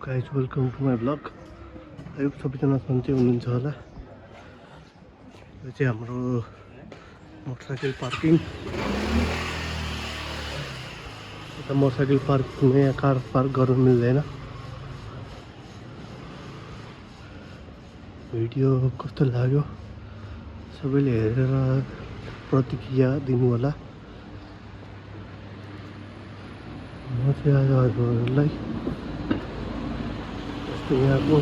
Guys welcome to my blog. Hi सबैजना सन्चै हुनुहुन्छ होला। यो चाहिँ हाम्रो मोटरसाइकल पार्किङ। यता मोटरसाइकल पार्किङमा यहाँ कार पार्क गर्नु मिल्दैन। भिडियो कस्तो लाग्यो सबैले हेरेर प्रतिक्रिया दिनु होला। म चाहिँ आज हजुरहरूलाई यस्तो यहाँको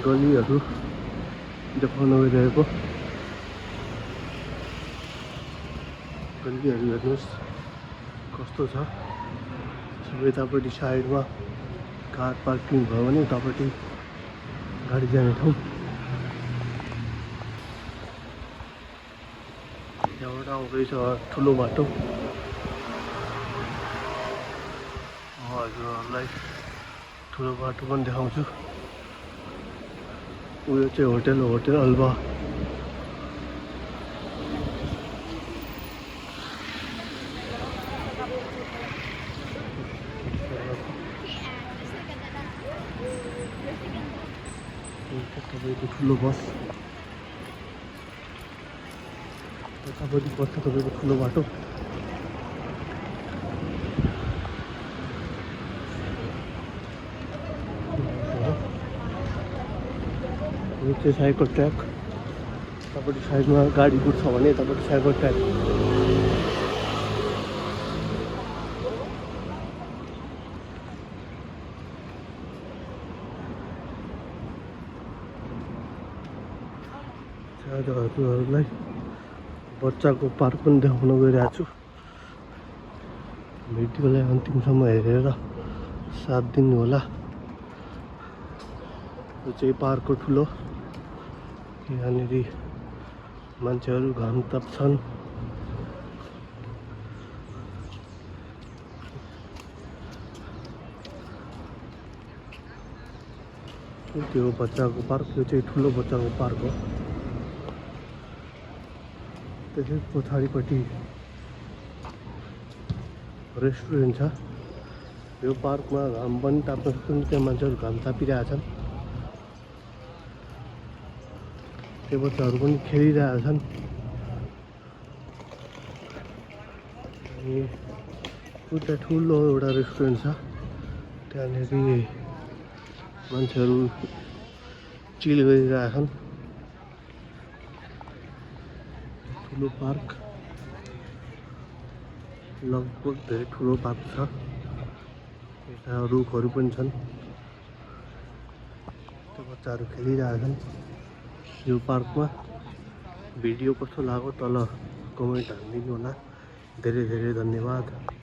गलीहरू देखाउन गइरहेको। गलीहरू हेर्नुहोस् कस्तो छ। सबै यतापट्टि साइडमा कार पार्किङ भयो भने उतापट्टि गाडी जाने ठाउँ। यहाँबाट आउँदैछ ठुलो बाटो। हजुरहरूलाई ठुलो बाटो पनि देखाउँछु। उयो चाहिँ होटल अल्वा। तपाईँको ठुलो बस यतापट्टि पर्छ तपाईँको ठुलो बाटो। यो चाहिँ साइकल ट्र्याक। यतापट्टि साइडमा गाडी कुद्छ भने यतापट्टि साइकल ट्र्याक। आज हजुरहरूलाई बच्चाको पार्क पनि देखाउन गइरहेको छु। भिडियोलाई अन्तिमसम्म हेरेर साथ दिनु होला। यो चाहिँ पार्कको ठुलो। यहाँनिर मान्छेहरू घाम ताप्छन्। त्यो बच्चाको पार्क। यो चाहिँ ठुलो बच्चाको पार्क हो। त्यसै पछाडिपट्टि रेस्टुरेन्ट छ। यो पार्कमा घाम पनि ताप्न सक्छन्। त्यहाँ मान्छेहरू घाम तापिरहेछन्। त्यो बच्चाहरू पनि खेलिरहेछन्। अनि उता ठुलो एउटा रेस्टुरेन्ट छ। त्यहाँनिर मान्छेहरू चिल गरिरहेछन्। ठुलो पार्क लगभग धेरै ठुलो पार्क छ। यता रुखहरू पनि छन्। त्यो बच्चाहरू खेलिरहेछन् यो पार्कमा। भिडियो कस्तो लाग्यो तल कमेन्ट हालिदिनु होला। धेरै धेरै धन्यवाद।